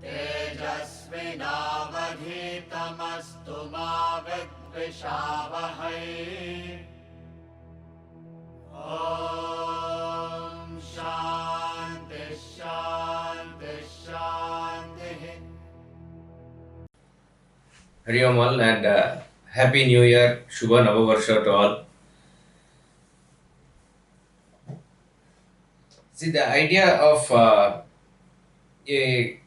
तेजस्विनावधीतमस्तु मा विद्विषावहै। ॐ शान्ति शान्ति शान्तिः। Hari Om all and Happy New Year, Shubha Navavarsha to all. See, the idea of a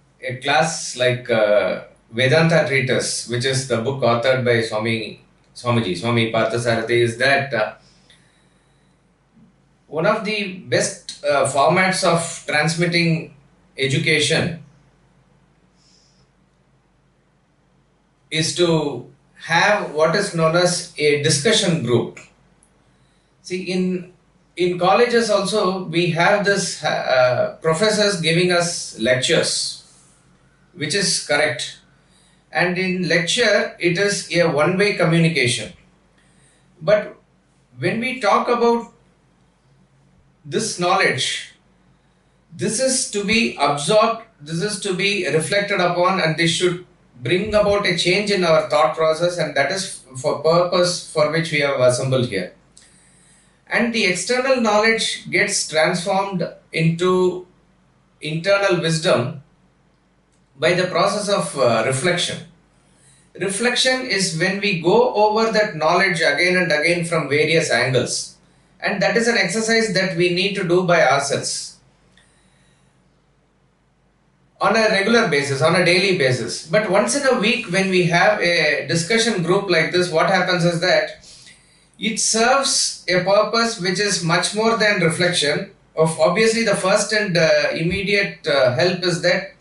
class like Vedanta Treatise, which is the book authored by Swami A Parthasarathy, is that one of the best formats of transmitting education is to have what is known as a discussion group. See, in colleges also we have this professors giving us lectures, which is correct. And in lecture, it is a one-way communication. But when we talk about this knowledge, this is to be absorbed, this is to be reflected upon, and this should bring about a change in our thought process, and that is for purpose for which we have assembled here. And the external knowledge gets transformed into internal wisdom by the process of reflection. Reflection is when we go over that knowledge again and again from various angles, and that is an exercise that we need to do by ourselves on a regular basis, on a daily basis. But once in a week, when we have a discussion group like this, what happens is that it serves a purpose which is much more than reflection. Of obviously, the first and immediate help is that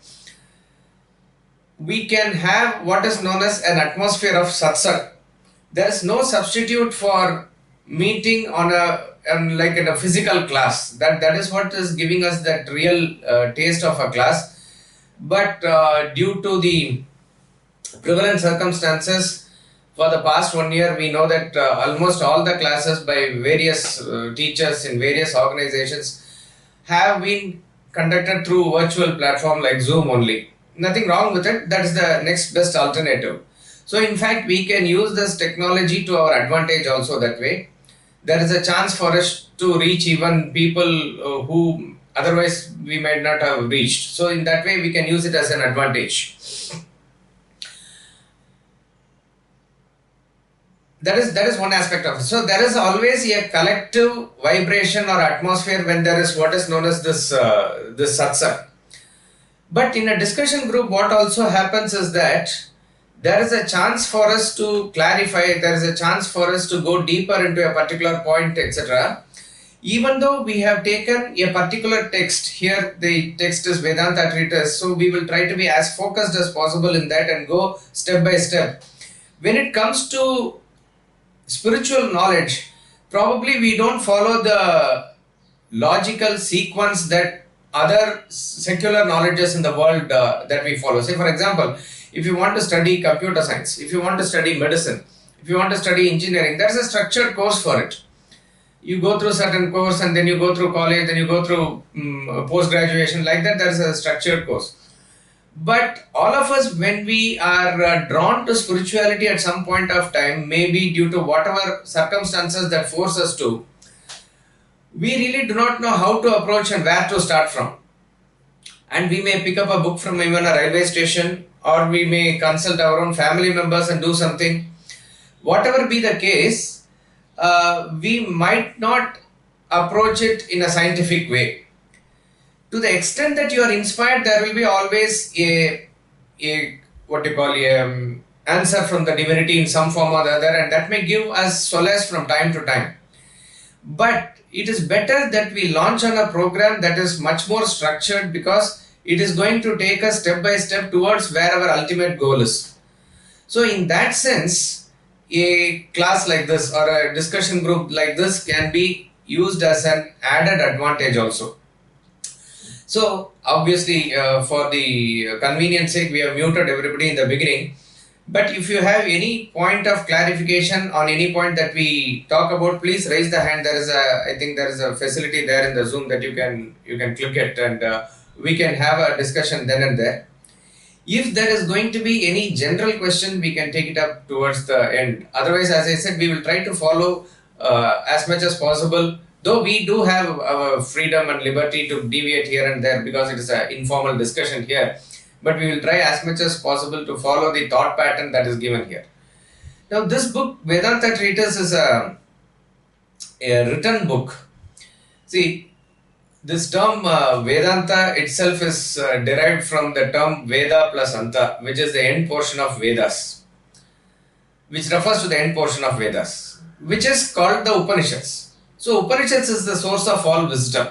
we can have what is known as an atmosphere of satsang. There is no substitute for meeting like in a physical class. That is what is giving us that real taste of a class. But due to the prevalent circumstances, for the past 1 year, we know that almost all the classes by various teachers in various organizations have been conducted through virtual platform like Zoom only. Nothing wrong with it. That is the next best alternative. So in fact, we can use this technology to our advantage also that way. There is a chance for us to reach even people who otherwise we might not have reached. So in that way, we can use it as an advantage. That is one aspect of it. So there is always a collective vibration or atmosphere when there is what is known as this satsang. But in a discussion group, what also happens is that there is a chance for us to clarify, there is a chance for us to go deeper into a particular point, etc. Even though we have taken a particular text, here the text is Vedanta Treatise, so we will try to be as focused as possible in that and go step by step. When it comes to spiritual knowledge, probably we don't follow the logical sequence that other secular knowledges in the world that we follow. Say for example, if you want to study computer science, if you want to study medicine, if you want to study engineering, there is a structured course for it. You go through certain course and then you go through college, then you go through post-graduation, like that there is a structured course. But all of us, when we are drawn to spirituality at some point of time, maybe due to whatever circumstances that force us to, we really do not know how to approach and where to start from. And we may pick up a book from even a railway station, or we may consult our own family members and do something. Whatever be the case, we might not approach it in a scientific way. To the extent that you are inspired, there will be always a answer from the divinity in some form or the other, and that may give us solace from time to time. But it is better that we launch on a program that is much more structured, because it is going to take us step by step towards where our ultimate goal is. So in that sense, a class like this or a discussion group like this can be used as an added advantage also. So obviously for the convenience sake, we have muted everybody in the beginning. But if you have any point of clarification on any point that we talk about, please raise the hand. I think there is a facility there in the Zoom that you can click it, and we can have a discussion then and there. If there is going to be any general question, we can take it up towards the end. Otherwise, as I said, we will try to follow as much as possible. Though we do have our freedom and liberty to deviate here and there because it is an informal discussion here, but we will try as much as possible to follow the thought pattern that is given here. Now, this book, Vedanta Treatise, is a written book. See, this term Vedanta itself is derived from the term Veda plus Anta, which is the end portion of Vedas, which refers to the end portion of Vedas, which is called the Upanishads. So, Upanishads is the source of all wisdom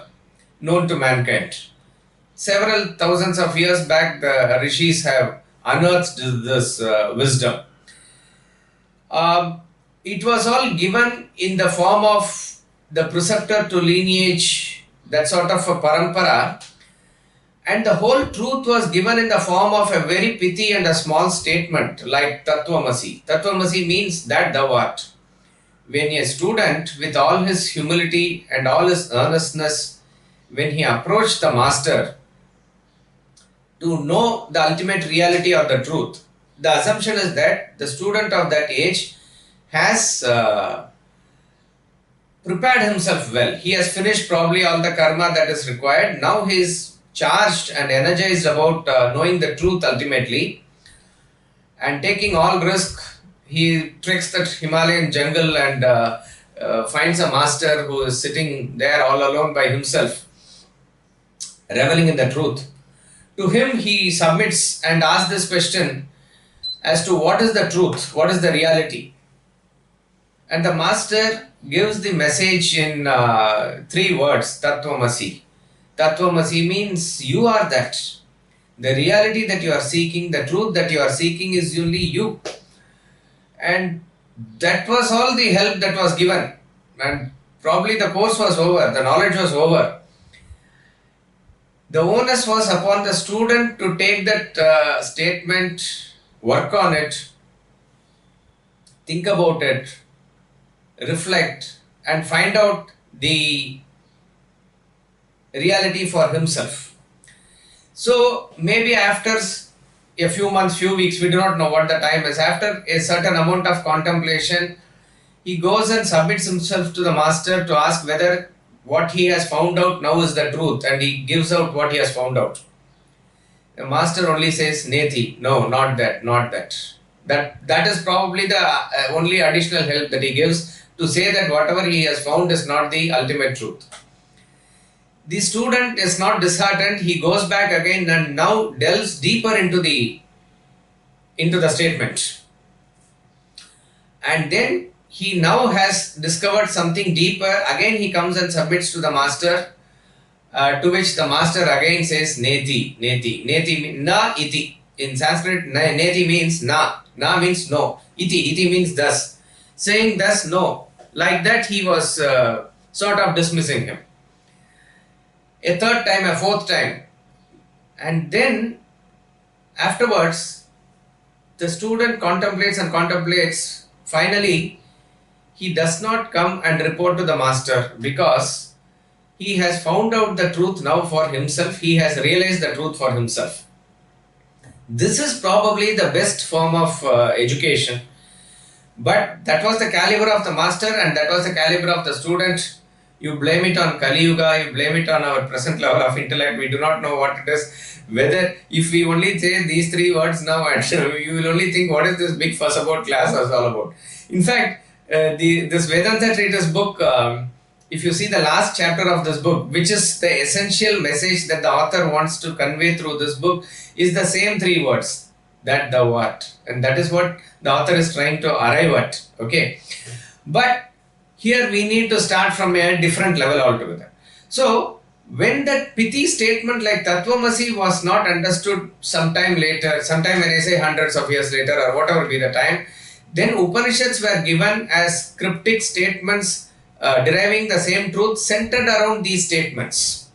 known to mankind. Several thousands of years back, the rishis have unearthed this wisdom. It was all given in the form of the preceptor to lineage, that sort of a parampara, and the whole truth was given in the form of a very pithy and a small statement like Tattvamasi. Tattvamasi means that thou art. When a student, with all his humility and all his earnestness, when he approached the master to know the ultimate reality of the truth, the assumption is that the student of that age has prepared himself well. He has finished probably all the karma that is required. Now he is charged and energized about knowing the truth ultimately and taking all risk. He treks that Himalayan jungle and finds a master who is sitting there all alone by himself, reveling in the truth. To him, he submits and asks this question as to what is the truth, what is the reality. And the master gives the message in 3 words, Tattvamasi. Tattvamasi means you are that. The reality that you are seeking, the truth that you are seeking is only you. And that was all the help that was given. And probably the course was over, the knowledge was over. The onus was upon the student to take that statement, work on it, think about it, reflect, and find out the reality for himself. So maybe after a few months, few weeks, we do not know what the time is, after a certain amount of contemplation, he goes and submits himself to the master to ask whether what he has found out now is the truth, and he gives out what he has found out. The master only says, Neti, no, not that, not that. That is probably the only additional help that he gives to say that whatever he has found is not the ultimate truth. The student is not disheartened. He goes back again and now delves deeper into the statement. And then he now has discovered something deeper. Again he comes and submits to the master, to which the master again says, Neti, Neti. Neti, na iti. In Sanskrit, neti means na. Na means no. Iti means thus. Saying thus, no. Like that he was sort of dismissing him. A third time, a fourth time. And then afterwards, the student contemplates and contemplates. Finally, he does not come and report to the master because he has found out the truth now for himself. He has realized the truth for himself. This is probably the best form of education. But that was the caliber of the master and that was the caliber of the student. You blame it on Kali Yuga, you blame it on our present level of intellect. We do not know what it is. Whether if we only say these 3 words now, and you will only think, what is this big fuss about class was all about. In fact, this Vedanta Treatise book, if you see the last chapter of this book, which is the essential message that the author wants to convey through this book, is the same 3 words, that thou art. And that is what the author is trying to arrive at. Okay. But here we need to start from a different level altogether. So, when that pithy statement like Tattvamasi was not understood sometime later, sometime when I say hundreds of years later or whatever be the time, then Upanishads were given as cryptic statements deriving the same truth centered around these statements.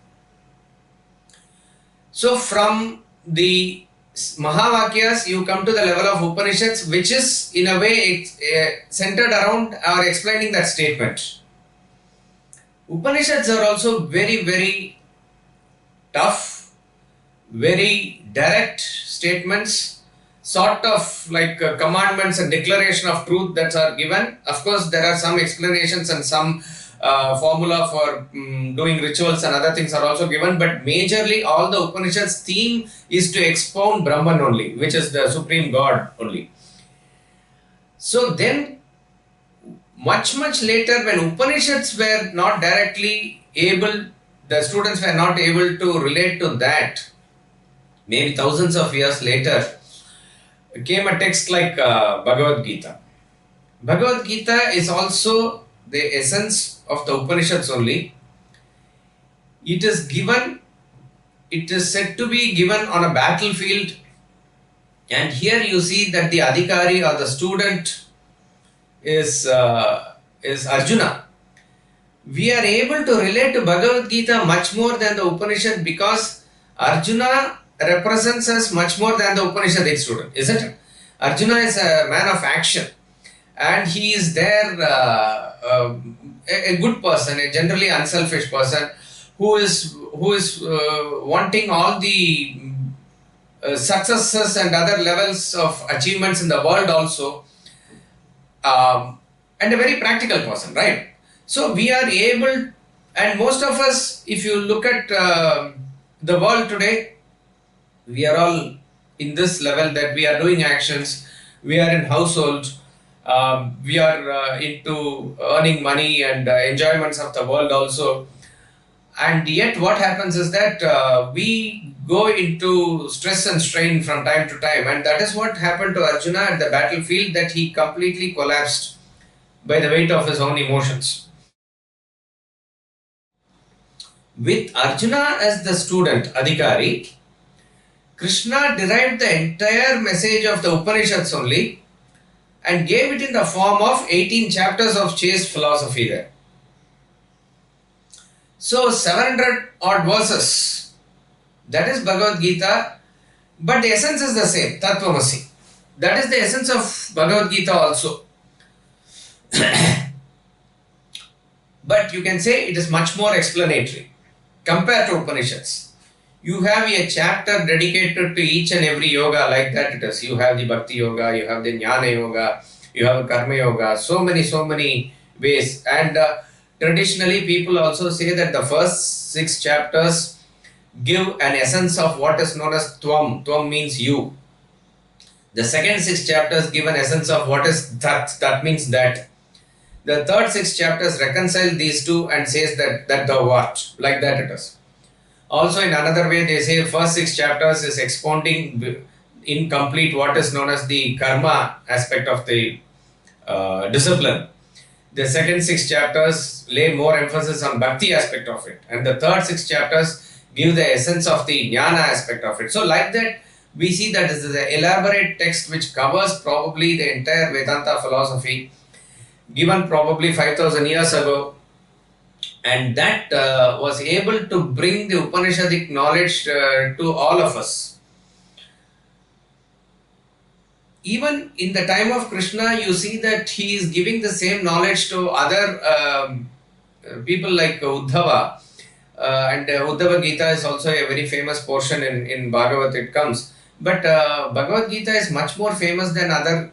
So, from the Mahavakyas, you come to the level of Upanishads, which is in a way centered around or explaining that statement. Upanishads are also very, very tough, very direct, statements, sort of like commandments and declaration of truth that are given. Of course, there are some explanations and some formula for doing rituals and other things are also given, but majorly all the Upanishads' theme is to expound Brahman only, which is the supreme God only. So then, much later, when Upanishads were not directly able, the students were not able to relate to that, maybe thousands of years later, came a text like Bhagavad Gita. Bhagavad Gita is also the essence of the Upanishads only. It is said to be given on a battlefield, and here you see that the adhikari or the student is Arjuna. We are able to relate to Bhagavad Gita much more than the Upanishad because Arjuna represents us much more than the Upanishadic student, isn't it? Arjuna is a man of action, and he is there, a good person, a generally unselfish person who is wanting all the successes and other levels of achievements in the world also, and a very practical person, right? So we are able, and most of us, if you look at the world today, we are all in this level that we are doing actions, we are in household, we are into earning money and enjoyments of the world also. And yet what happens is that we go into stress and strain from time to time, and that is what happened to Arjuna at the battlefield, that he completely collapsed by the weight of his own emotions. With Arjuna as the student, Adhikari, Krishna derived the entire message of the Upanishads only and gave it in the form of 18 chapters of chaste philosophy there. So 700 odd verses, that is Bhagavad Gita, but the essence is the same, Tattvamasi. That is the essence of Bhagavad Gita also. But you can say it is much more explanatory compared to Upanishads. You have a chapter dedicated to each and every yoga, like that it is. You have the Bhakti Yoga, you have the Jnana Yoga, you have Karma Yoga, so many ways. And traditionally people also say that the first 6 chapters give an essence of what is known as Tvam. Tvam means you. The second 6 chapters give an essence of what is Tat. That means that. The third 6 chapters reconcile these two and says that thou art. Like that it is. Also in another way they say first 6 chapters is expounding in complete what is known as the karma aspect of the discipline. The second 6 chapters lay more emphasis on bhakti aspect of it, and the third 6 chapters give the essence of the jnana aspect of it. So like that we see that this is an elaborate text which covers probably the entire Vedanta philosophy, given probably 5000 years ago, and that was able to bring the Upanishadic knowledge to all of us. Even in the time of Krishna, you see that he is giving the same knowledge to other people like Uddhava, and Uddhava Gita is also a very famous portion in Bhagavad it comes. But Bhagavad Gita is much more famous than other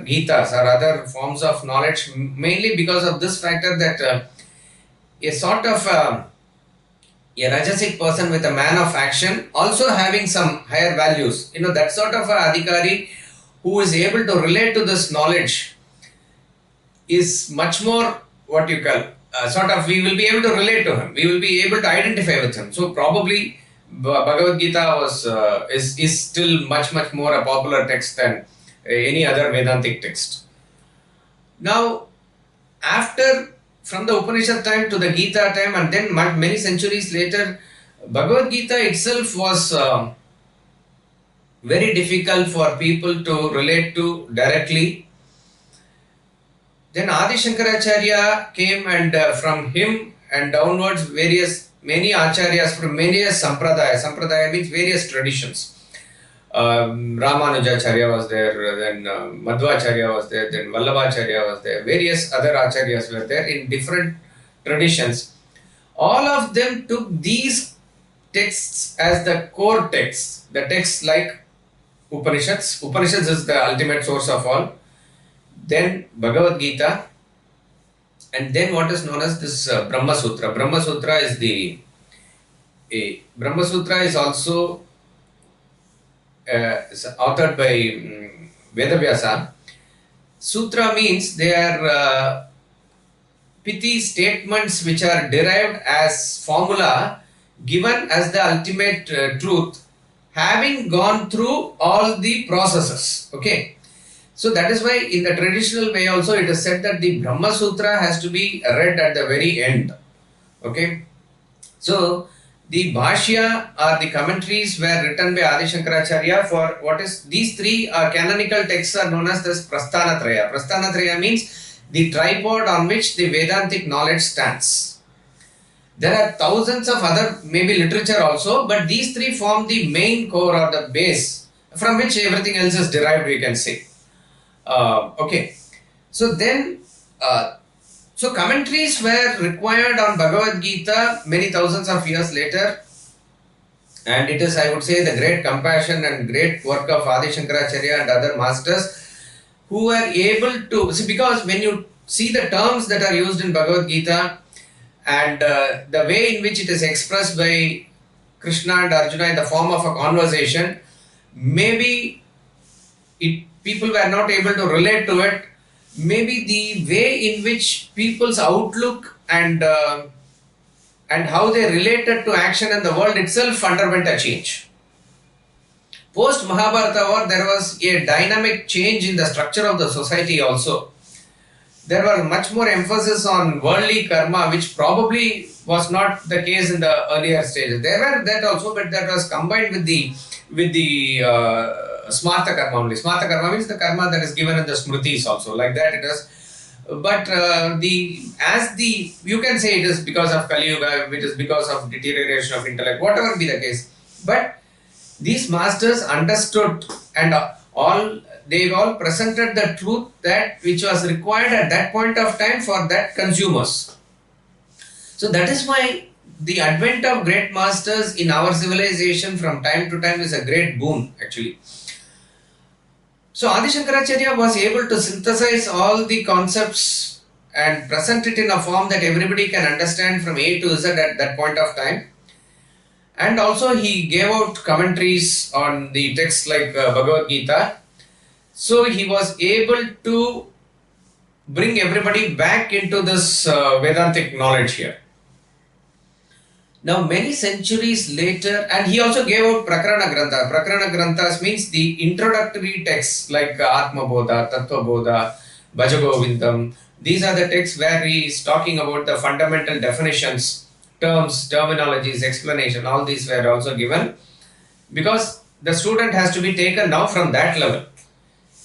Gitas or other forms of knowledge, mainly because of this factor that a sort of a Rajasic person with a man of action, also having some higher values, that sort of a adhikari who is able to relate to this knowledge is much more what you call sort of, we will be able to relate to him, we will be able to identify with him. So probably Bhagavad Gita is still much more a popular text than any other Vedantic text. Now, from the Upanishad time to the Gita time, and then many centuries later, Bhagavad Gita itself was very difficult for people to relate to directly. Then Adi Shankaracharya came, and from him and downwards many acharyas from various sampradaya. Sampradaya means various traditions. Ramanujacharya was there, then Madhvacharya was there, then Vallabhacharya was there, various other acharyas were there in different traditions. All of them took these texts as the core texts, the texts like Upanishads. Upanishads is the ultimate source of all. Then Bhagavad Gita. And then what is known as this Brahma Sutra. Brahma Sutra is Brahma Sutra is also is authored by Vedavyasa. Sutra means they are pithy statements which are derived as formula given as the ultimate truth, having gone through all the processes. Okay. So that is why in the traditional way also it is said that the Brahma Sutra has to be read at the very end. Okay. So the Bhashya or the commentaries were written by Adi Shankaracharya for what is these three canonical texts are known as this Prasthanatraya. Prasthanatraya means the tripod on which the Vedantic knowledge stands. There are thousands of other maybe literature also, but these three form the main core or the base from which everything else is derived, we can say. Okay. So then so commentaries were required on Bhagavad Gita many thousands of years later, and it is, I would say, the great compassion and great work of Adi Shankaracharya and other masters who were able to see, because when you see the terms that are used in Bhagavad Gita and the way in which it is expressed by Krishna and Arjuna in the form of a conversation, maybe people were not able to relate to it. Maybe the way in which people's outlook and how they related to action and the world itself underwent a change. Post Mahabharata war, there was a dynamic change in the structure of the society also. There was much more emphasis on worldly karma, which probably was not the case in the earlier stages. There were that also, but that was combined with the Smartha karma only. Smartha karma means the karma that is given in the Smritis also, like that it is. But you can say it is because of Kali Yuga, it is because of deterioration of intellect, whatever be the case. But these masters understood and they all presented the truth that which was required at that point of time for that consumers. So that is why the advent of great masters in our civilization from time to time is a great boon actually. So Adi Shankaracharya was able to synthesize all the concepts and present it in a form that everybody can understand from A to Z at that point of time. And also he gave out commentaries on the texts like Bhagavad Gita. So he was able to bring everybody back into this Vedantic knowledge here. Now many centuries later, and he also gave out Prakarana Grantha. Prakarana Granthas means the introductory texts like Atma Bodha, Tattva Bodha, Bhajagovindam. These are the texts where he is talking about the fundamental definitions, terms, terminologies, explanation. All these were also given because the student has to be taken now from that level.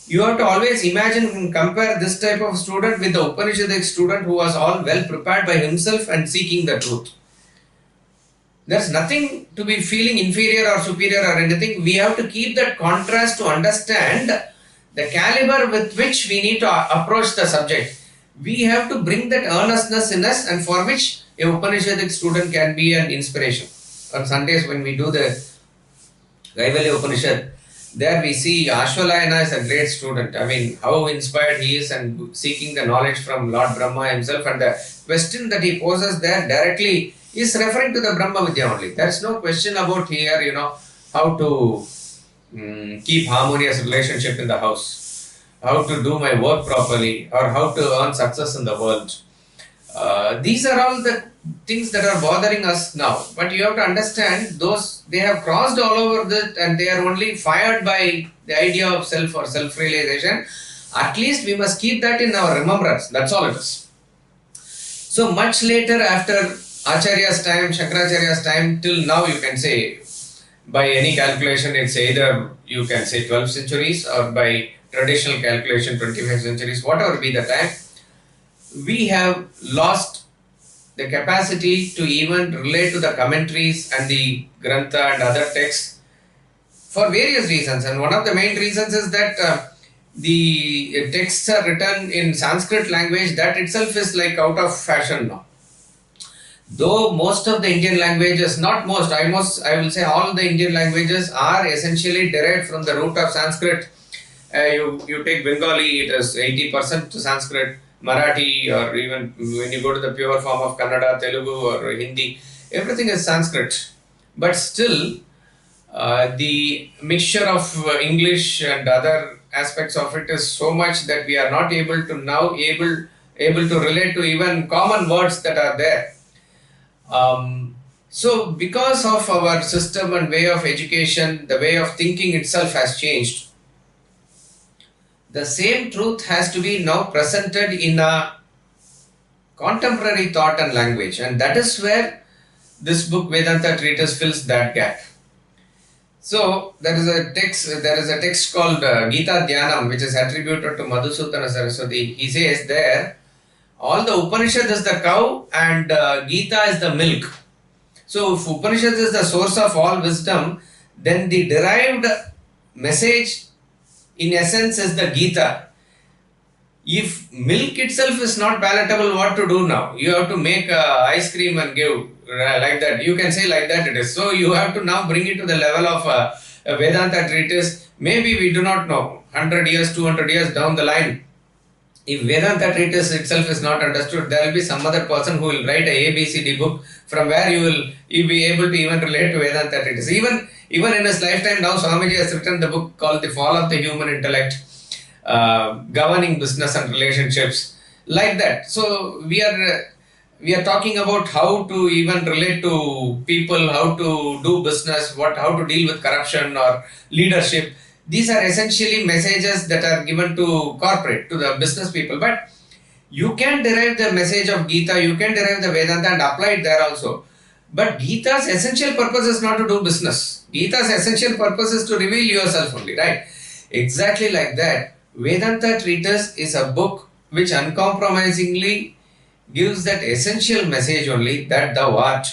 You have to always imagine and compare this type of student with the Upanishadic student who was all well prepared by himself and seeking the truth. There's nothing to be feeling inferior or superior or anything. We have to keep that contrast to understand the caliber with which we need to approach the subject. We have to bring that earnestness in us, and for which a Upanishadic student can be an inspiration. On Sundays when we do the Kaivalya Upanishad, there we see Ashwalayana is a great student. I mean, how inspired he is and seeking the knowledge from Lord Brahma himself, and the question that he poses there directly is referring to the Brahma Vidya only. There is no question about here, how to keep harmonious relationship in the house, how to do my work properly, or how to earn success in the world. These are all the things that are bothering us now. But you have to understand, those they have crossed all over that, and they are only fired by the idea of self or self-realization. At least we must keep that in our remembrance. That's all it is. So much later, after Acharya's time, Shankaracharya's time, till now you can say, by any calculation, it's either you can say 12 centuries or by traditional calculation 25 centuries, whatever be the time, we have lost the capacity to even relate to the commentaries and the Grantha and other texts for various reasons. And one of the main reasons is that the texts are written in Sanskrit language. That itself is like out of fashion now. Though most of the Indian languages, not most, I will say all the Indian languages are essentially derived from the root of Sanskrit. You take Bengali, it is 80% Sanskrit, Marathi, or even when you go to the pure form of Kannada, Telugu, or Hindi, everything is Sanskrit. But still, the mixture of English and other aspects of it is so much that we are not able to now able to relate to even common words that are there. So because of our system and way of education, the way of thinking itself has changed. The same truth has to be now presented in a contemporary thought and language, and that is where this book Vedanta Treatise fills that gap. So there is a text called Gita Dhyanam, which is attributed to Madhusudana Saraswati. He says there, all the Upanishad is the cow and Gita is the milk. So if Upanishad is the source of all wisdom, then the derived message in essence is the Gita. If milk itself is not palatable, what to do now? You have to make ice cream and give like that. You can say like that it is. So you have to now bring it to the level of a Vedanta treatise. Maybe we do not know, 100 years, 200 years down the line. If Vedanta treatise itself is not understood, there will be some other person who will write a ABCD book from where you'll be able to even relate to Vedanta treatise. Even in his lifetime now, Swamiji has written the book called The Fall of the Human Intellect, governing business and relationships, like that. So we are talking about how to even relate to people, how to do business, how to deal with corruption or leadership. These are essentially messages that are given to corporate, to the business people. But you can derive the message of Gita, you can derive the Vedanta and apply it there also. But Gita's essential purpose is not to do business. Gita's essential purpose is to reveal yourself only, right? Exactly like that, Vedanta Treatise is a book which uncompromisingly gives that essential message only, that thou art.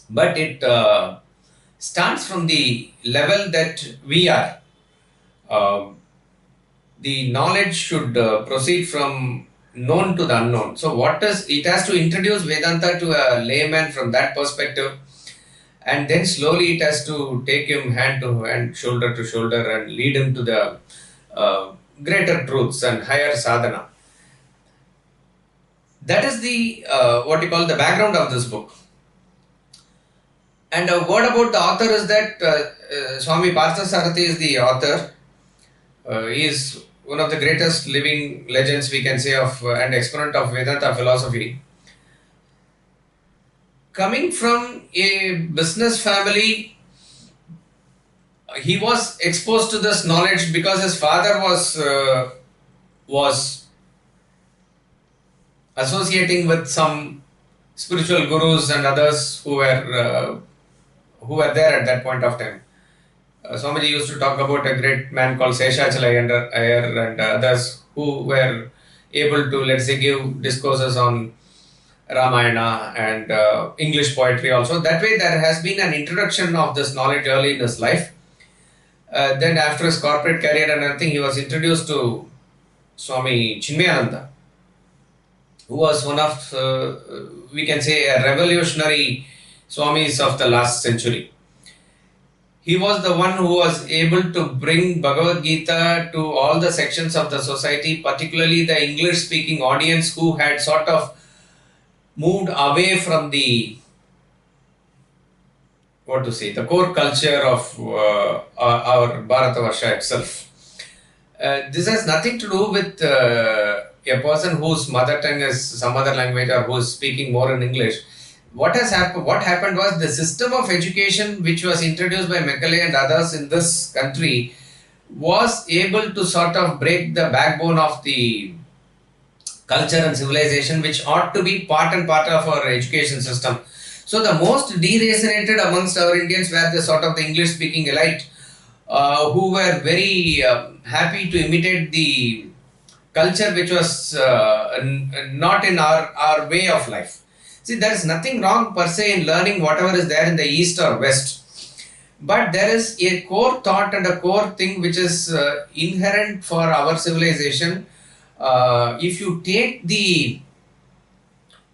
But it starts from the level that we are. The knowledge should proceed from known to the unknown. So it has to introduce Vedanta to a layman from that perspective, and then slowly it has to take him hand to hand, shoulder to shoulder, and lead him to the greater truths and higher sadhana. That is the what you call the background of this book. And what about the author is that Swami Parthasarathy is the author. He is one of the greatest living legends, we can say, of and exponent of Vedanta philosophy. Coming from a business family, he was exposed to this knowledge because his father was associating with some spiritual gurus and others who were there at that point of time. Swamiji used to talk about a great man called Seshachala Iyer and others who were able to, let's say, give discourses on Ramayana and English poetry also. That way there has been an introduction of this knowledge early in his life. Then after his corporate career and everything, he was introduced to Swami Chinmayananda, who was one of, we can say, a revolutionary Swamis of the last century. He was the one who was able to bring Bhagavad Gita to all the sections of the society, particularly the English-speaking audience who had sort of moved away from the core culture of our Bharatavarsha itself. This has nothing to do with a person whose mother tongue is some other language or who is speaking more in English. What happened was the system of education which was introduced by Macaulay and others in this country was able to sort of break the backbone of the culture and civilization, which ought to be part and part of our education system. So the most deracinated amongst our Indians were the sort of the English speaking elite who were very happy to imitate the culture which was not in our way of life. See, there is nothing wrong per se in learning whatever is there in the East or West. But there is a core thought and a core thing which is inherent for our civilization. If you take the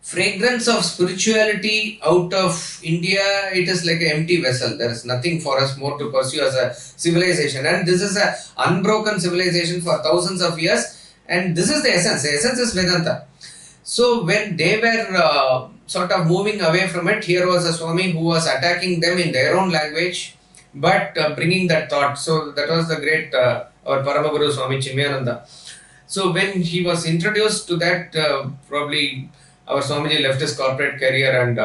fragrance of spirituality out of India, it is like an empty vessel. There is nothing for us more to pursue as a civilization. And this is a unbroken civilization for thousands of years. And this is the essence. The essence is Vedanta. So when they were sort of moving away from it, here was a Swami who was attacking them in their own language, but bringing that thought. So that was the great, our Paramaguru Swami Chinmayananda. So when he was introduced to that, probably our Swamiji left his corporate career and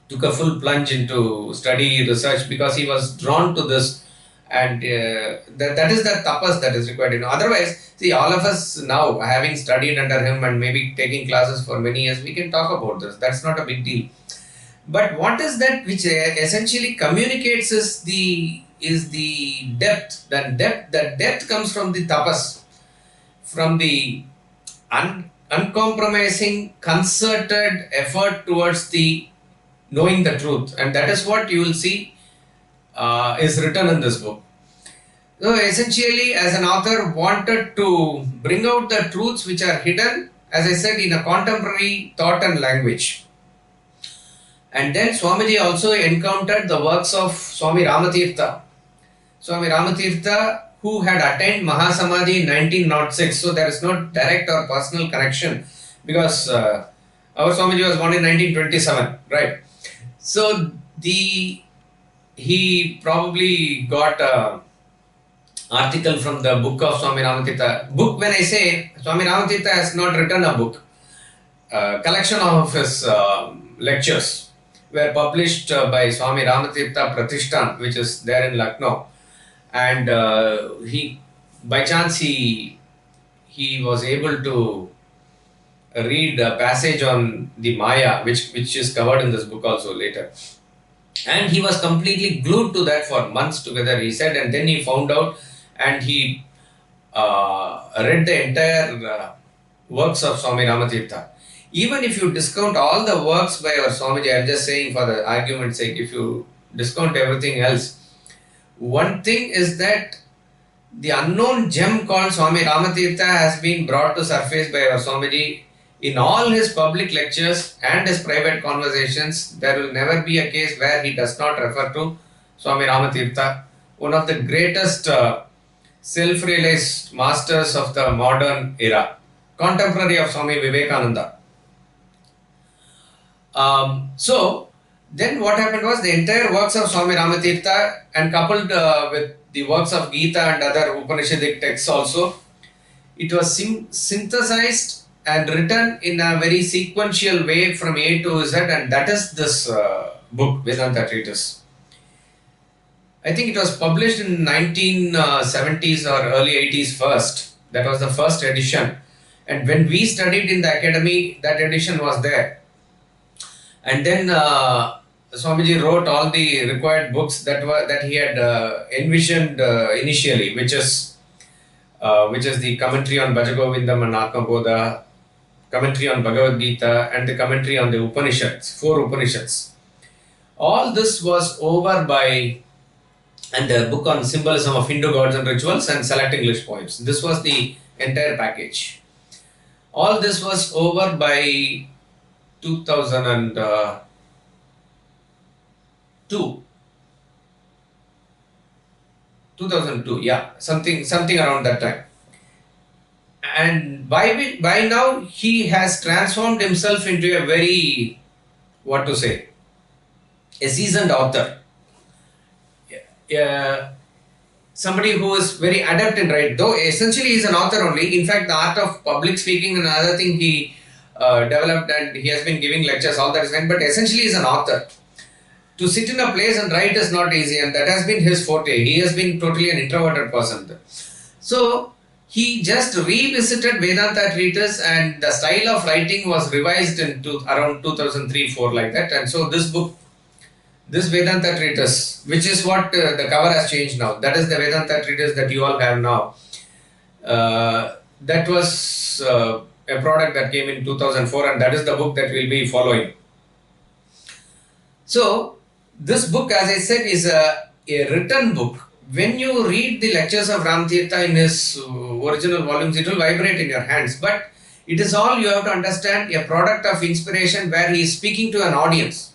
took a full plunge into study research because he was drawn to this, and that is the tapas that is required. Otherwise, see, all of us now, having studied under him and maybe taking classes for many years, we can talk about this. That's not a big deal. But what is that which essentially communicates is the depth. The depth comes from the tapas, from the uncompromising, concerted effort towards the knowing the truth, and that is what you will see is written in this book. So essentially, as an author, wanted to bring out the truths which are hidden, as I said, in a contemporary thought and language. And then Swamiji also encountered the works of Swami Ramatirtha. Swami Ramatirtha, who had attained Mahasamadhi in 1906, so there is no direct or personal connection, because our Swamiji was born in 1927, right? So he probably got a article from the book of Swami Ramatirtha. Book, when I say, Swami Ramatirtha has not written a book. Collection of his lectures were published by Swami Ramatirtha Pratishthan, which is there in Lucknow. And he, by chance, he was able to read a passage on the Maya, which is covered in this book also later. And he was completely glued to that for months together, he said, and then he found out and he read the entire works of Swami Ramatirtha. Even if you discount all the works by our Swamiji, I am just saying for the argument's sake, if you discount everything else, one thing is that the unknown gem called Swami Ramatirtha has been brought to surface by our Swamiji in all his public lectures and his private conversations. There will never be a case where he does not refer to Swami Ramatirtha, one of the greatest self-realized masters of the modern era, contemporary of Swami Vivekananda. So then what happened was the entire works of Swami Ramatirtha, and coupled with the works of Gita and other Upanishadic texts also, it was synthesized and written in a very sequential way from A to Z, and that is this book, Vedanta Treatise. I think it was published in 1970s or early 80s first. That was the first edition. And when we studied in the academy, that edition was there. And then Swamiji wrote all the required books that he had envisioned initially, which is the commentary on Bhajagovindam and Atma Bodha, commentary on Bhagavad Gita, and the commentary on the Upanishads, 4 Upanishads. All this was over by, and the book on symbolism of Hindu gods and rituals and select English poems. This was the entire package. All this was over by 2002. 2002, yeah, something around that time. And by now he has transformed himself into a very, a seasoned author. Somebody who is very adept in writing, though essentially he is an author only. In fact, the art of public speaking and another thing he developed, and he has been giving lectures, all that is fine, but essentially he is an author. To sit in a place and write is not easy, and that has been his forte. He has been totally an introverted person. So he just revisited Vedanta Treatise, and the style of writing was revised into around 2003-4 like that. And so this book, this Vedanta Treatise, which is what the cover has changed now, that is the Vedanta Treatise that you all have now. That was a product that came in 2004, and that is the book that we'll be following. So this book, as I said, is a written book. When you read the lectures of Ramatirtha in his original volumes, it will vibrate in your hands. But It is all, you have to understand, a product of inspiration where he is speaking to an audience.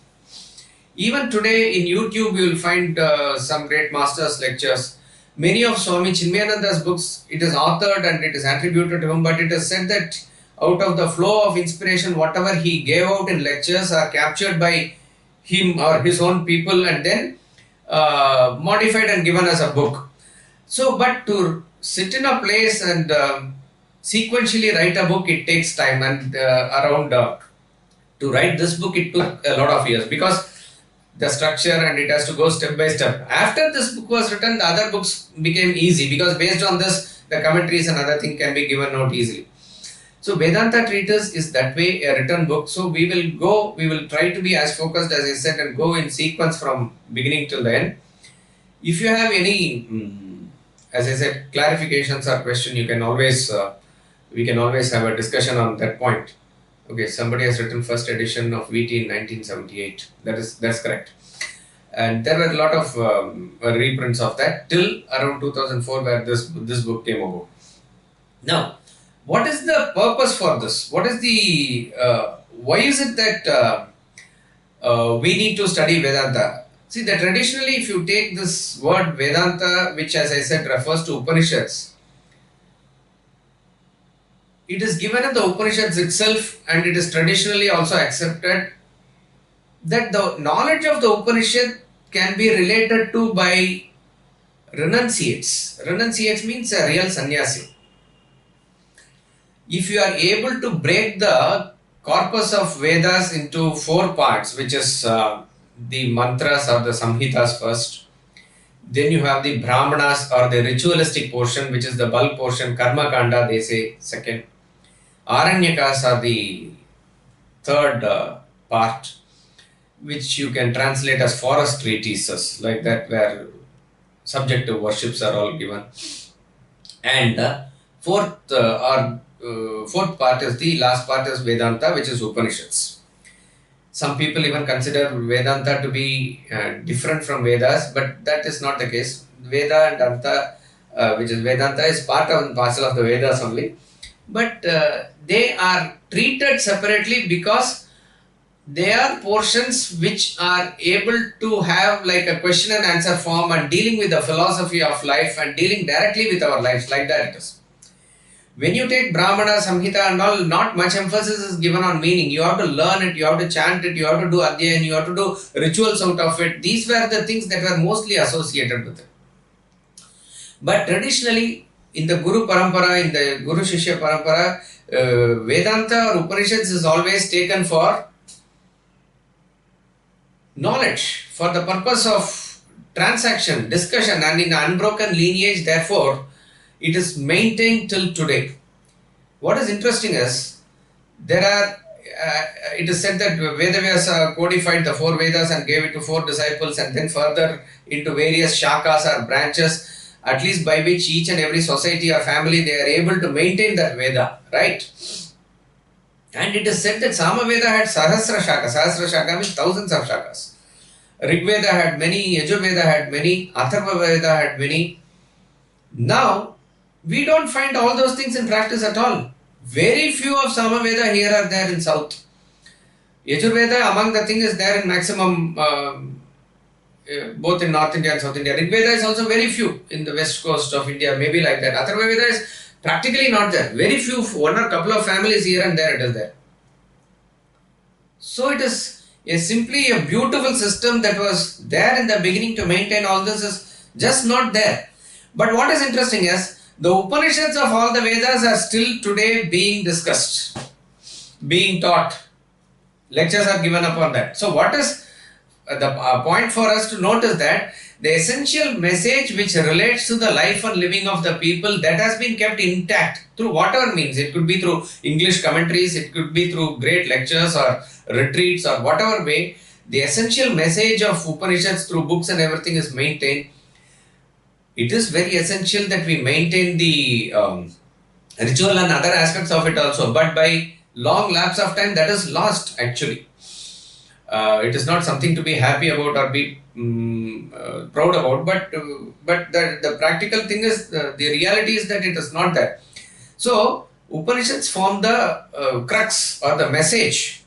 Even today in YouTube you will find some great masters lectures. Many of Swami Chinmayananda's books, it is authored and it is attributed to him, but it is said that out of the flow of inspiration, whatever he gave out in lectures are captured by him or his own people and then modified and given as a book. So, but to sit in a place and sequentially write a book, it takes time, and to write this book, it took a lot of years because the structure and it has to go step by step. After this book was written, the other books became easy because based on this, the commentaries and other thing can be given out easily. So Vedanta Treatise is that way a written book. So we will try to be as focused as I said and go in sequence from beginning till the end. If you have any, as I said, clarifications or question, you can always, we can always have a discussion on that point. Okay, somebody has written first edition of VT in 1978. That's correct. And there were a lot of reprints of that till around 2004 where this book came about. Now, what is the purpose for this? What is the, why is it that we need to study Vedanta? See, that traditionally if you take this word Vedanta, which as I said refers to Upanishads, it is given in the Upanishads itself and it is traditionally also accepted that the knowledge of the Upanishad can be related to by renunciates. Renunciates means a real sannyasi. If you are able to break the corpus of Vedas into 4 parts, which is the mantras or the samhitas first, then you have the brahmanas or the ritualistic portion, which is the bulk portion, karma kanda they say second, aranyakas are the third part, which you can translate as forest treatises, like that, where subjective worships are all given. And the fourth part is the last part is Vedanta, which is Upanishads. Some people even consider Vedanta to be different from Vedas, but that is not the case. Veda and Anta, which is Vedanta, is part and parcel of the Vedas only. But they are treated separately because they are portions which are able to have like a question and answer form and dealing with the philosophy of life and dealing directly with our lives, like that it is. When you take Brahmana, Samhita and all, not much emphasis is given on meaning. You have to learn it, you have to chant it, you have to do adhyayan, you have to do rituals out of it. These were the things that were mostly associated with it. But traditionally, in the Guru Parampara, in the Guru Shishya Parampara, Vedanta or Upanishads is always taken for knowledge, for the purpose of transaction, discussion, and in unbroken lineage, therefore, it is maintained till today. What is interesting is, there are, it is said that Vedavyasa codified the 4 Vedas and gave it to 4 disciples, and then further into various shakas or branches, at least by which each and every society or family, they are able to maintain that Veda, right? And it is said that Samaveda had Sahasra Shaka. Sahasra Shaka means thousands of shakas. Rigveda had many, Yajurveda had many, Atharva Veda had many. Now, we don't find all those things in practice at all. Very few of Samaveda here are there in South. Yajurveda among the things is there in maximum, both in North India and South India. Rigveda is also very few in the west coast of India, maybe like that. Atharva Veda is practically not there. Very few, one or couple of families here and there it is there. So it is simply a beautiful system that was there in the beginning to maintain all this is just not there. But what is interesting is, the Upanishads of all the Vedas are still today being discussed, being taught. Lectures are given upon that. So what is the point for us to note is that the essential message which relates to the life and living of the people, that has been kept intact through whatever means. It could be through English commentaries, it could be through great lectures or retreats or whatever way. The essential message of Upanishads through books and everything is maintained. It is very essential that we maintain the ritual and other aspects of it also, but by long lapse of time that is lost actually. It is not something to be happy about or be proud about, but the practical thing is, the reality is that it is not there. So Upanishads form the crux or the message.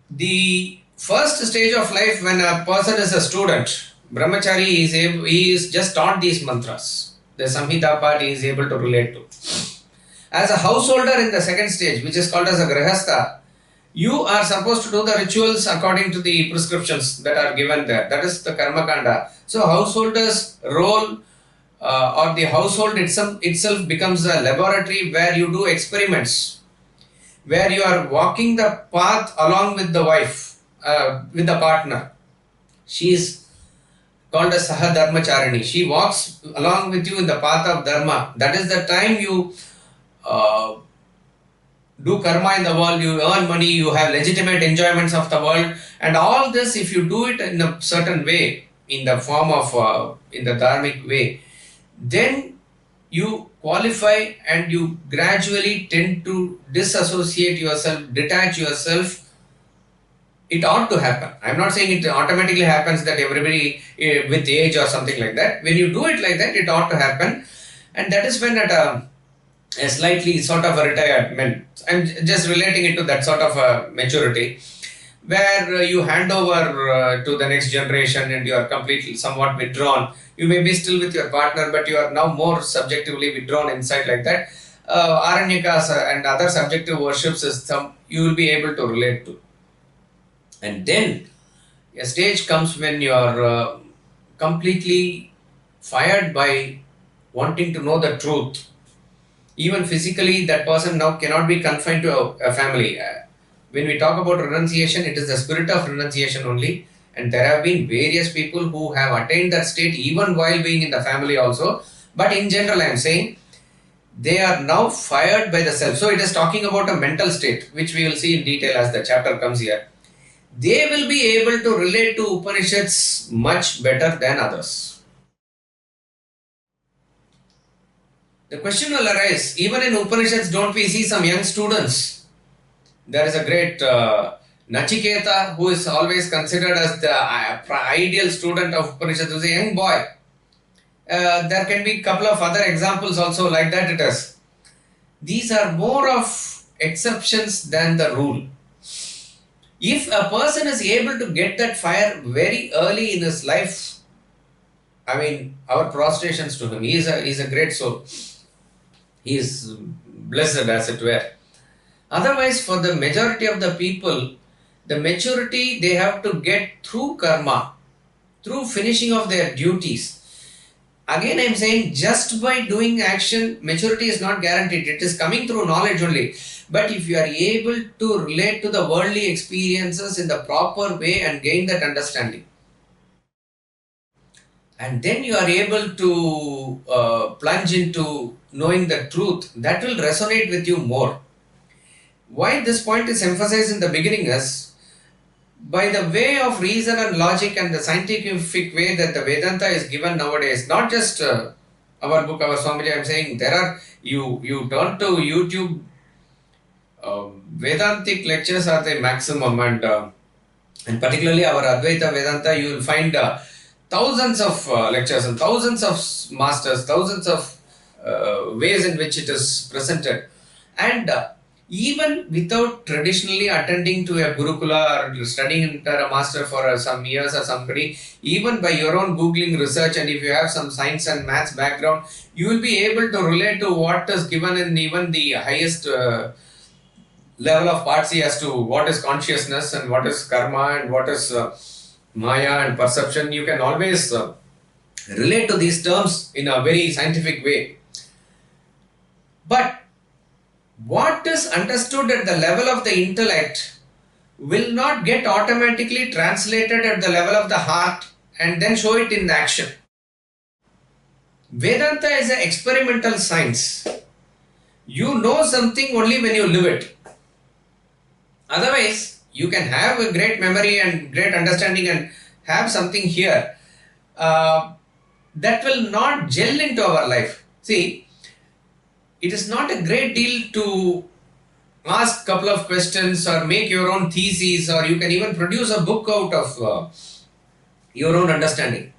The first stage of life when a person is a student, brahmachari he is just taught these mantras. The Samhita part he is able to relate to. As a householder in the second stage, which is called as a grihastha, you are supposed to do the rituals according to the prescriptions that are given there. That is the karma kanda. So householder's role or the household itself becomes a laboratory where you do experiments, where you are walking the path along with the wife, with the partner. She is called as Sahadharmacharani. She walks along with you in the path of dharma. That is the time you do karma in the world, you earn money, you have legitimate enjoyments of the world, and all this, if you do it in a certain way, in the form of, in the dharmic way, then you qualify and you gradually tend to disassociate yourself, detach yourself. It ought to happen. I'm not saying it automatically happens that everybody with age or something like that. When you do it like that, it ought to happen. And that is when at a slightly sort of a retirement, I'm just relating it to that sort of a maturity, where you hand over to the next generation and you are completely somewhat withdrawn. You may be still with your partner, but you are now more subjectively withdrawn inside like that. Aranyakas and other subjective worships is you will be able to relate to. And then a stage comes when you are completely fired by wanting to know the truth. Even physically, that person now cannot be confined to a family. When we talk about renunciation, it is the spirit of renunciation only. And there have been various people who have attained that state even while being in the family also. But in general, I am saying, they are now fired by the self. So it is talking about a mental state, which we will see in detail as the chapter comes here. They will be able to relate to Upanishads much better than others. The question will arise, even in Upanishads, don't we see some young students? There is a great Nachiketa who is always considered as the ideal student of Upanishads, who is a young boy. There can be a couple of other examples also like that it is. These are more of exceptions than the rule. If a person is able to get that fire very early in his life, I mean, our prostrations to him. He is a great soul. He is blessed, as it were. Otherwise, for the majority of the people, the maturity they have to get through karma, through finishing of their duties. Again, I am saying just by doing action, maturity is not guaranteed. It is coming through knowledge only. But if you are able to relate to the worldly experiences in the proper way and gain that understanding, and then you are able to plunge into knowing the truth, that will resonate with you more. Why this point is emphasized in the beginning is, by the way of reason and logic and the scientific way that the Vedanta is given nowadays, not just our book, our Swamiji, I am saying, there are, you turn to YouTube, Vedantic lectures are the maximum, and particularly our Advaita Vedanta, you will find thousands of lectures and thousands of masters, thousands of ways in which it is presented. And even without traditionally attending to a Gurukula or studying under a master for some years or somebody, even by your own Googling research, and if you have some science and maths background, you will be able to relate to what is given in even the highest level of Parsi as to what is consciousness and what is karma and what is Maya and perception. You can always relate to these terms in a very scientific way. But what is understood at the level of the intellect will not get automatically translated at the level of the heart and then show it in action. Vedanta is an experimental science. You know something only when you live it. Otherwise, you can have a great memory and great understanding and have something here that will not gel into our life. See, it is not a great deal to ask a couple of questions or make your own theses, or you can even produce a book out of your own understanding.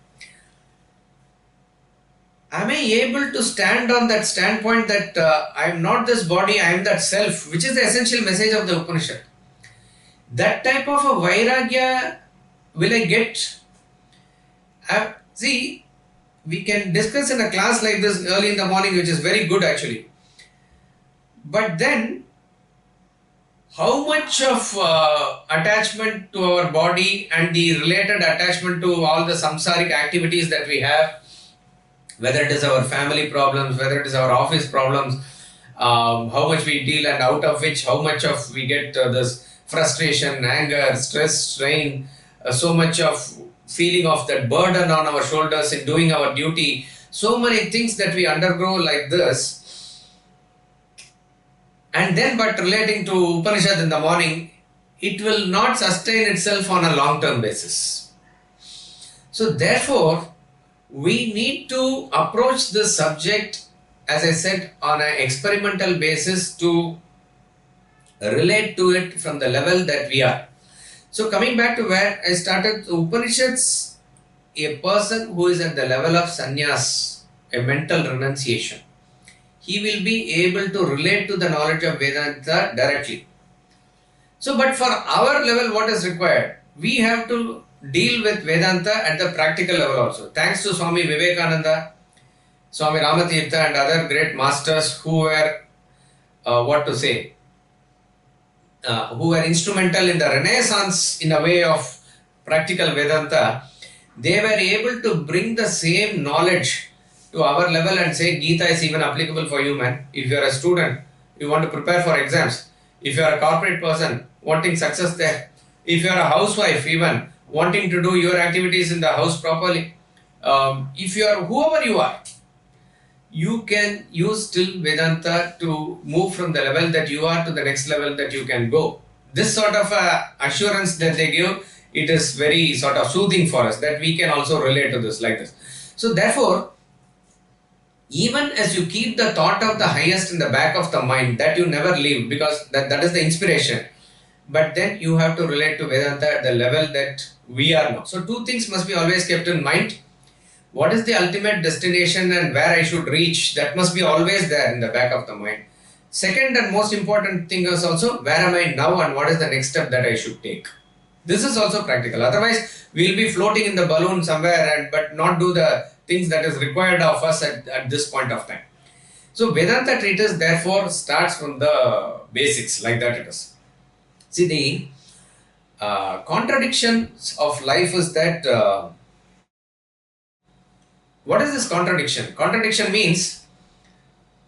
am I able to stand on that standpoint that I am not this body, I am that self, which is the essential message of the Upanishad. That type of a vairagya will I get? See, we can discuss in a class like this early in the morning, which is very good actually. But then, how much of attachment to our body and the related attachment to all the samsaric activities that we have, whether it is our family problems, whether it is our office problems, how much we deal, and out of which how much of we get this frustration, anger, stress, strain, so much of feeling of that burden on our shoulders in doing our duty, so many things that we undergo like this. And then but relating to Upanishad in the morning, it will not sustain itself on a long-term basis. So therefore, we need to approach this subject, as I said, on an experimental basis to relate to it from the level that we are. So coming back to where I started, Upanishads, a person who is at the level of sannyas, a mental renunciation, he will be able to relate to the knowledge of Vedanta directly. So, but for our level, what is required? We have to deal with Vedanta at the practical level also. Thanks to Swami Vivekananda, Swami Ramatirtha and other great masters who were, who were instrumental in the renaissance in a way of practical Vedanta. They were able to bring the same knowledge to our level and say Gita is even applicable for you, man. If you are a student, you want to prepare for exams. If you are a corporate person, wanting success there. If you are a housewife, even wanting to do your activities in the house properly. If you are whoever you are, you can use still Vedanta to move from the level that you are to the next level that you can go. This sort of assurance that they give, it is very sort of soothing for us that we can also relate to this like this. So therefore, even as you keep the thought of the highest in the back of the mind, that you never leave, because that is the inspiration. But then you have to relate to Vedanta at the level that we are now. So two things must be always kept in mind. What is the ultimate destination and where I should reach? That must be always there in the back of the mind. Second and most important thing is also, where am I now and what is the next step that I should take? This is also practical. Otherwise, we'll be floating in the balloon somewhere but not do the things that is required of us at this point of time. So Vedanta Treatise therefore starts from the basics, like that it is. See, the contradictions of life is that, what is this contradiction? Contradiction means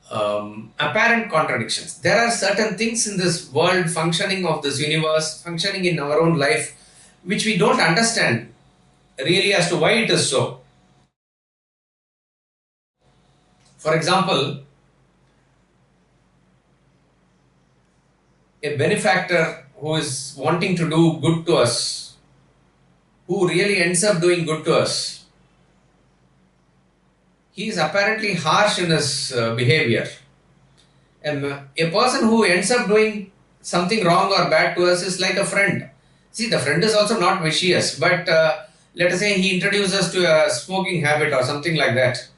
apparent contradictions. There are certain things in this world, functioning of this universe, functioning in our own life, which we don't understand really as to why it is so. For example, a benefactor who is wanting to do good to us, who really ends up doing good to us, he is apparently harsh in his behavior. A person who ends up doing something wrong or bad to us is like a friend. See, the friend is also not vicious, but let us say he introduces us to a smoking habit or something like that.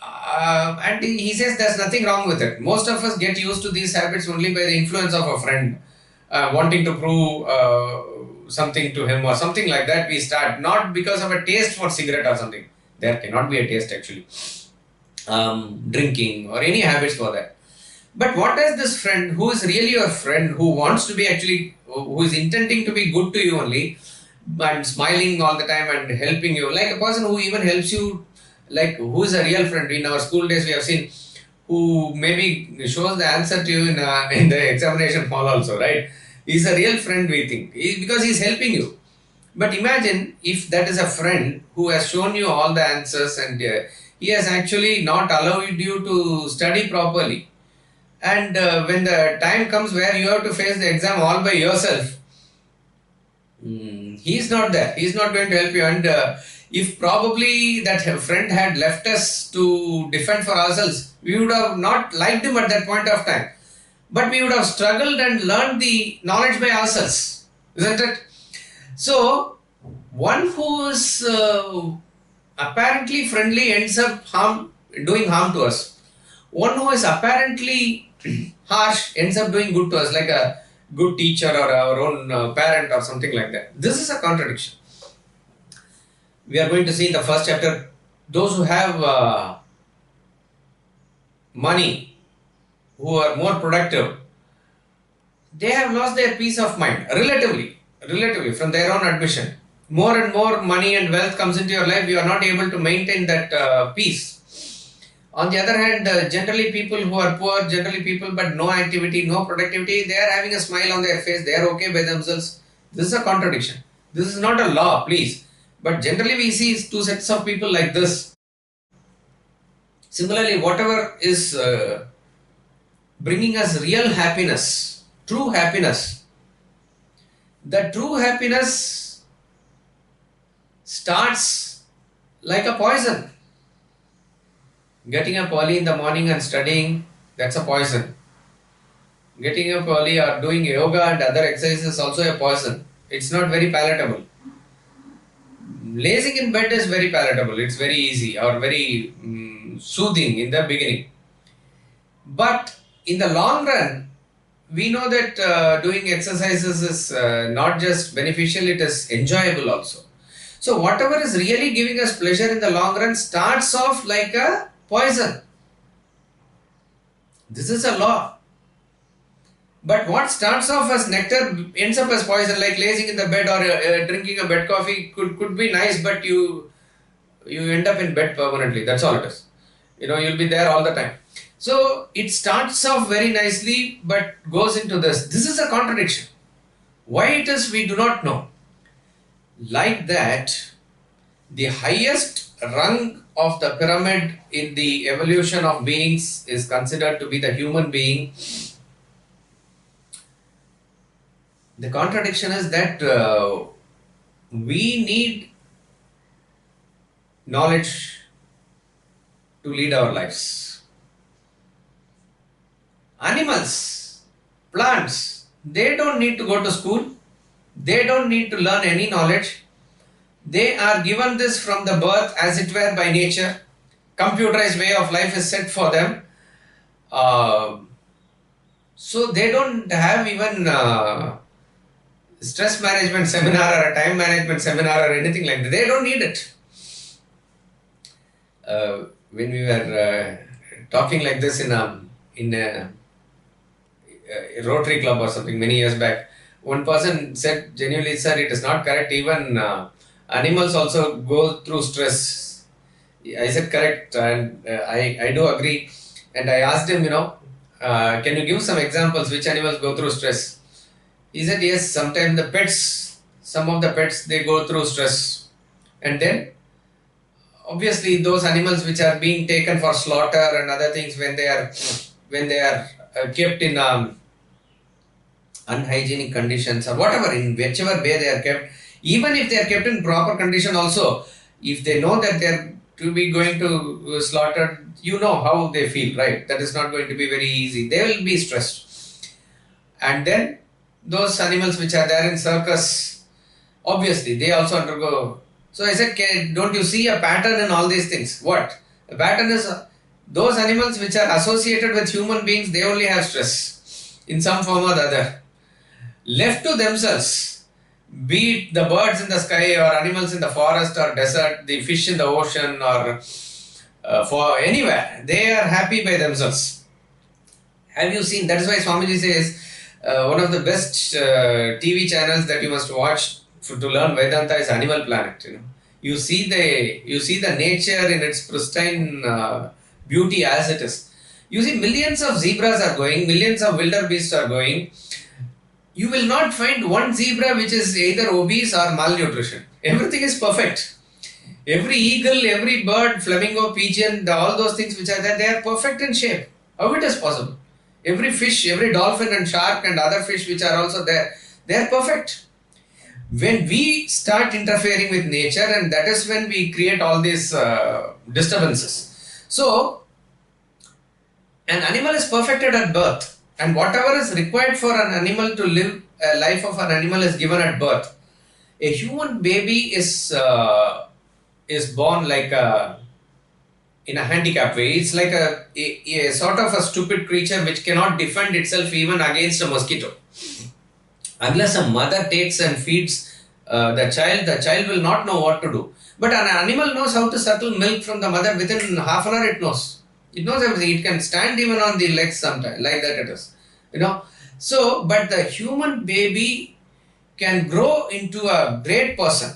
And he says there's nothing wrong with it. Most of us get used to these habits only by the influence of a friend, wanting to prove something to him or something like that. We start, not because of a taste for cigarette or something. There cannot be a taste actually. Drinking or any habits for that. But what does this friend, who is really your friend, who wants to be actually, who is intending to be good to you only, and smiling all the time and helping you, like a person who even helps you, like who is a real friend. In our school days we have seen, who maybe shows the answer to you in the examination hall also, right? He's a real friend, we think, because he's helping you. But imagine if that is a friend who has shown you all the answers and he has actually not allowed you to study properly. And when the time comes where you have to face the exam all by yourself, he is not there. He is not going to help you. And if probably that friend had left us to defend for ourselves, we would have not liked him at that point of time. But we would have struggled and learned the knowledge by ourselves. Isn't it? So, one who is apparently friendly ends up doing harm to us. One who is apparently harsh ends up doing good to us, like a good teacher or our own parent or something like that. This is a contradiction. We are going to see in the first chapter, those who have money, who are more productive, they have lost their peace of mind relatively from their own admission. More and more money and wealth comes into your life, you are not able to maintain that peace. On the other hand, generally people who are poor, generally people but no activity, no productivity, they are having a smile on their face, they are okay by themselves. This is a contradiction. This is not a law, please. But generally we see two sets of people like this. Similarly, whatever is bringing us real happiness, true happiness, the true happiness starts like a poison. Getting up early in the morning and studying, that's a poison. Getting up early or doing yoga and other exercises is also a poison. It's not very palatable. Lazing in bed is very palatable. It's very easy or very soothing in the beginning. But in the long run, we know that doing exercises is not just beneficial, it is enjoyable also. So whatever is really giving us pleasure in the long run starts off like a poison. This is a law. But what starts off as nectar ends up as poison, like lazing in the bed or drinking a bed coffee could be nice, but you end up in bed permanently. That's all it is. You'll be there all the time. So it starts off very nicely but goes into this. This is a contradiction. Why it is, we do not know. Like that, the highest rung of the pyramid in the evolution of beings is considered to be the human being. The contradiction is that we need knowledge to lead our lives. Animals, plants, they don't need to go to school. They don't need to learn any knowledge. They are given this from the birth, as it were, by nature. Computerized way of life is set for them. So they don't have even stress management seminar or a time management seminar or anything like that. They don't need it. When we were talking like this in a Rotary Club or something many years back, one person said genuinely, sir, it is not correct. Even animals also go through stress. I said correct, and I do agree. And I asked him, can you give some examples which animals go through stress? He said, yes, sometimes some of the pets, they go through stress. And then, obviously, those animals which are being taken for slaughter and other things, when they are kept in unhygienic conditions or whatever, in whichever way they are kept, even if they are kept in proper condition also, if they know that they are to be going to slaughter, how they feel, right? That is not going to be very easy. They will be stressed. And then those animals which are there in circus, obviously they also undergo. So I said, don't you see a pattern in all these things? What? The pattern is those animals which are associated with human beings, they only have stress in some form or the other. Left to themselves, be it the birds in the sky or animals in the forest or desert, the fish in the ocean or for anywhere, they are happy by themselves. Have you seen? That is why Swamiji says one of the best TV channels that you must watch to learn Vedanta is Animal Planet. You see the nature in its pristine beauty as it is. You see, millions of zebras are going, millions of wildebeests are going. You will not find one zebra which is either obese or malnutrition. Everything is perfect. Every eagle, every bird, flamingo, pigeon, all those things which are there, they are perfect in shape. How it is possible? Every fish, every dolphin and shark and other fish which are also there, they are perfect. When we start interfering with nature, and that is when we create all these disturbances. So, an animal is perfected at birth, and whatever is required for an animal to live a life of an animal is given at birth. A human baby is is born like in a handicap way. It's like a sort of a stupid creature which cannot defend itself even against a mosquito. Unless a mother takes and feeds the child will not know what to do. But an animal knows how to suckle milk from the mother. Within half an hour it knows. It knows everything. It can stand even on the legs sometimes. Like that it is. So, but the human baby can grow into a great person.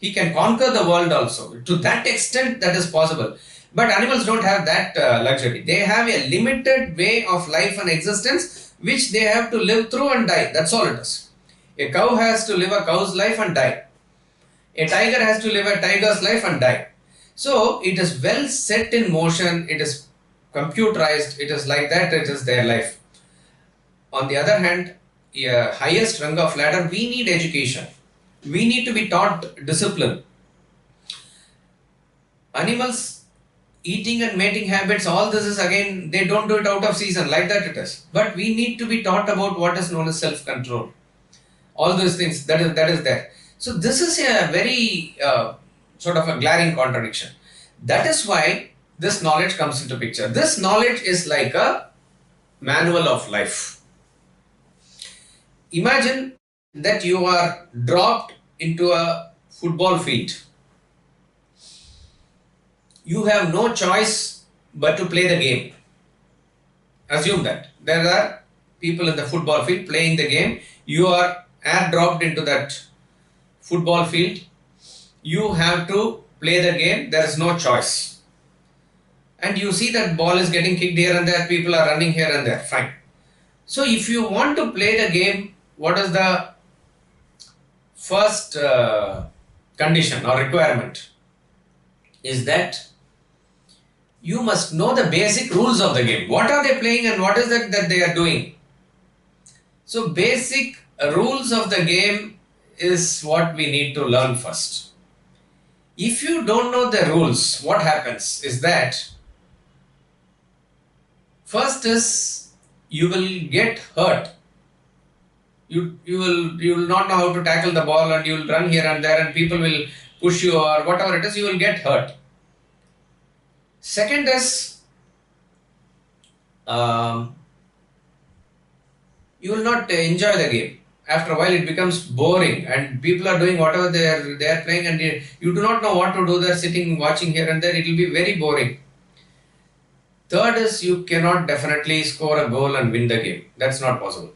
He can conquer the world also. To that extent, that is possible. But animals don't have that luxury. They have a limited way of life and existence which they have to live through and die. That's all it is. A cow has to live a cow's life and die. A tiger has to live a tiger's life and die. So it is well set in motion. It is computerized. It is like that. It is their life. On the other hand, highest rung of ladder, we need education. We need to be taught discipline. Animals, eating and mating habits, all this is again, they don't do it out of season, like that it is. But we need to be taught about what is known as self-control. All those things, that is there. So this is a very sort of a glaring contradiction. That is why this knowledge comes into picture. This knowledge is like a manual of life. Imagine that you are dropped into a football field. You have no choice but to play the game. Assume that there are people in the football field playing the game. You are airdropped into that football field. You have to play the game. There is no choice. And you see that ball is getting kicked here and there. People are running here and there. Fine. So if you want to play the game, what is the first condition or requirement? Is that you must know the basic rules of the game. What are they playing and what is that they are doing? So basic rules of the game is what we need to learn first. If you don't know the rules, what happens is that first is you will get hurt. You will not know how to tackle the ball and you will run here and there and people will push you or whatever it is, you will get hurt. Second is you will not enjoy the game. After a while it becomes boring and people are doing whatever they are playing and you do not know what to do. They are sitting watching here and there. It will be very boring. Third is you cannot definitely score a goal and win the game. That's not possible.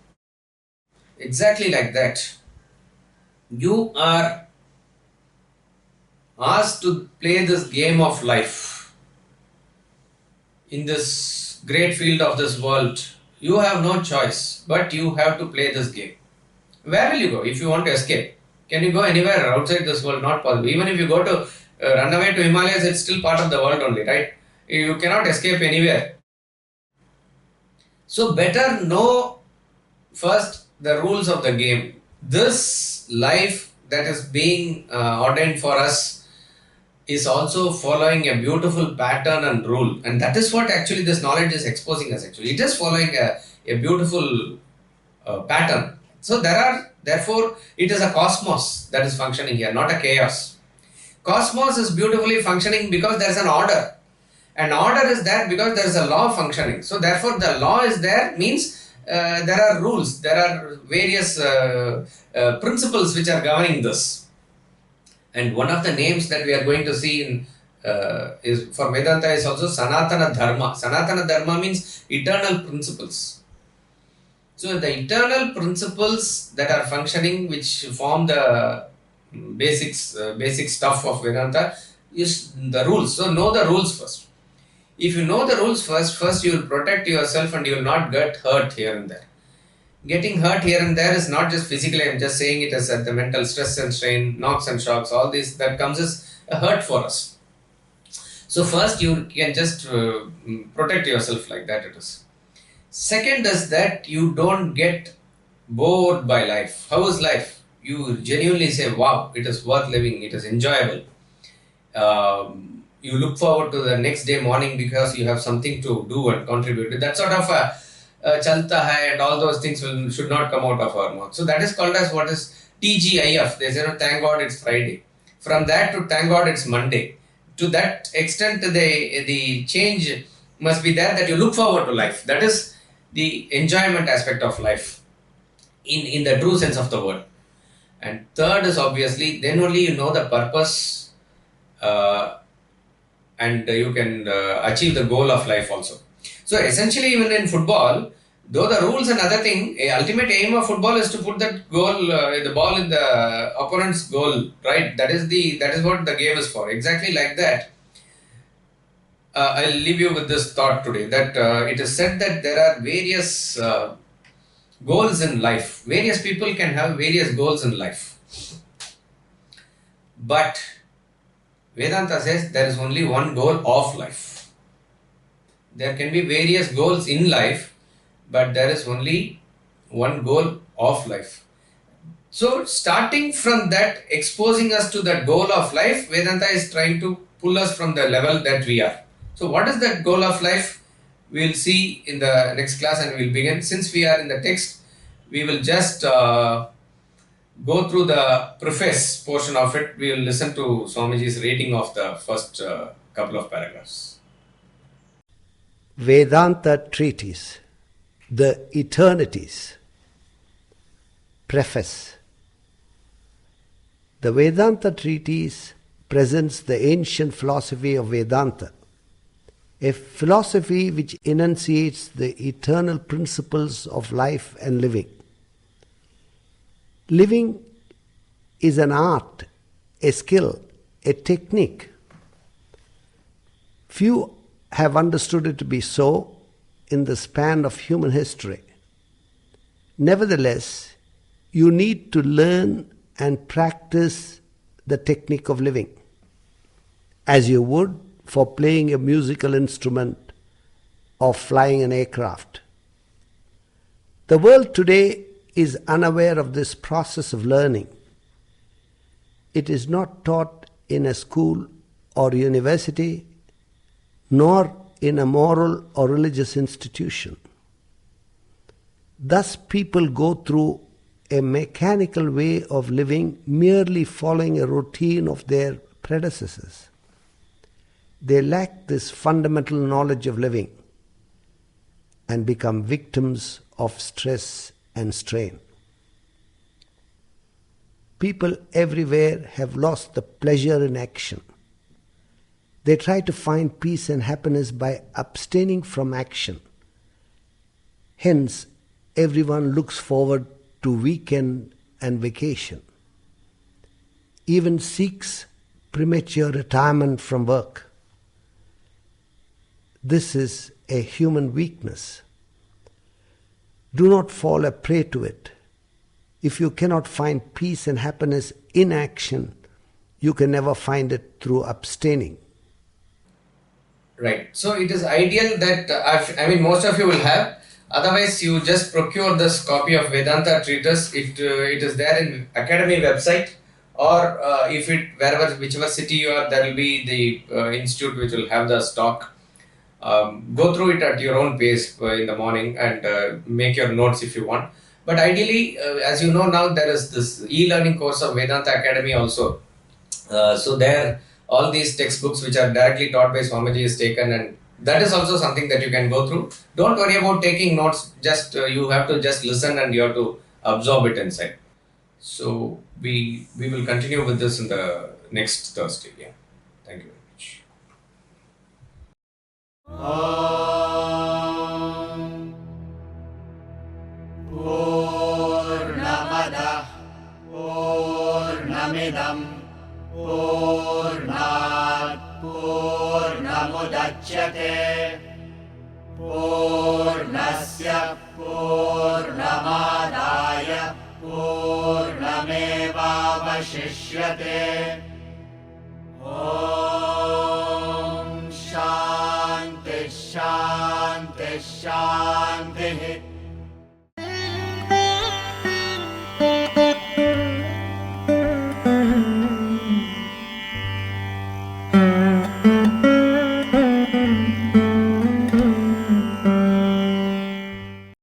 Exactly like that. You are asked to play this game of life in this great field of this world. You have no choice, but you have to play this game. Where will you go if you want to escape? Can you go anywhere outside this world? Not possible. Even if you go to run away to Himalayas, it's still part of the world only, right? You cannot escape anywhere. So better know first the rules of the game. This life that is being ordained for us is also following a beautiful pattern and rule, and that is what actually this knowledge is exposing us. Actually, it is following a beautiful pattern. So therefore it is a cosmos that is functioning here, not a chaos. Cosmos is beautifully functioning because there is an order. An order is there because there is a law functioning. So therefore the law is there means there are rules, there are various principles which are governing this. And one of the names that we are going to see in is for Vedanta is also Sanatana Dharma. Sanatana Dharma means eternal principles. So the eternal principles that are functioning, which form the basic stuff of Vedanta, is the rules. So know the rules first. If you know the rules first you will protect yourself and you will not get hurt here and there. Getting hurt here and there is not just physically, I am just saying it as the mental stress and strain, knocks and shocks, all this that comes as a hurt for us. So first you can just protect yourself, like that it is. Second is that you don't get bored by life. How is life? You genuinely say, wow, it is worth living, it is enjoyable. You look forward to the next day morning because you have something to do and contribute. That sort of chalta hai and all those things should not come out of our mouth. So that is called as what is TGIF. They say, no, thank God it's Friday. From that to thank God it's Monday. To that extent, the change must be there, that you look forward to life. That is the enjoyment aspect of life in the true sense of the word. And third is obviously, then only you know the purpose, and you can achieve the goal of life also. So essentially, even in football, though the rules and other thing, a ultimate aim of football is to put that goal, the ball in the opponent's goal, right? That is what the game is for. Exactly like that. I'll leave you with this thought today, that it is said that there are various goals in life. Various people can have various goals in life. But Vedanta says there is only one goal of life. There can be various goals in life, but there is only one goal of life. So starting from that, exposing us to that goal of life, Vedanta is trying to pull us from the level that we are. So what is that goal of life? We'll see in the next class, and we'll begin. Since we are in the text, we will just go through the preface portion of it. We will listen to Swamiji's reading of the first couple of paragraphs. Vedanta Treatise, the Eternities. Preface. The Vedanta Treatise presents the ancient philosophy of Vedanta, a philosophy which enunciates the eternal principles of life and living. Living is an art, a skill, a technique. Few have understood it to be so in the span of human history. Nevertheless, you need to learn and practice the technique of living, as you would for playing a musical instrument or flying an aircraft. The world today is unaware of this process of learning. It is not taught in a school or university, nor in a moral or religious institution. Thus people go through a mechanical way of living, merely following a routine of their predecessors. They lack this fundamental knowledge of living and become victims of stress and strain. People everywhere have lost the pleasure in action. They try to find peace and happiness by abstaining from action. Hence, everyone looks forward to weekend and vacation, even seeks premature retirement from work. This is a human weakness. Do not fall a prey to it. If you cannot find peace and happiness in action, you can never find it through abstaining. Right. So it is ideal that, most of you will have. Otherwise, you just procure this copy of Vedanta Treatise. It is there in Academy website, or whichever city you are, there will be the institute which will have the stock. Go through it at your own pace in the morning and make your notes if you want. But ideally, as you know now, there is this e-learning course of Vedanta Academy also. So there, all these textbooks which are directly taught by Swamiji is taken, and that is also something that you can go through. Don't worry about taking notes. Just you have to just listen and you have to absorb it inside. So we will continue with this in the next Thursday. Yeah. Thank you very much. Poornam Adah, Poornamidam, Poornat Poornamudachyate, Poornasya Poornamadaya Poornamevavashishyate. Om Shanti Shanti Shanti.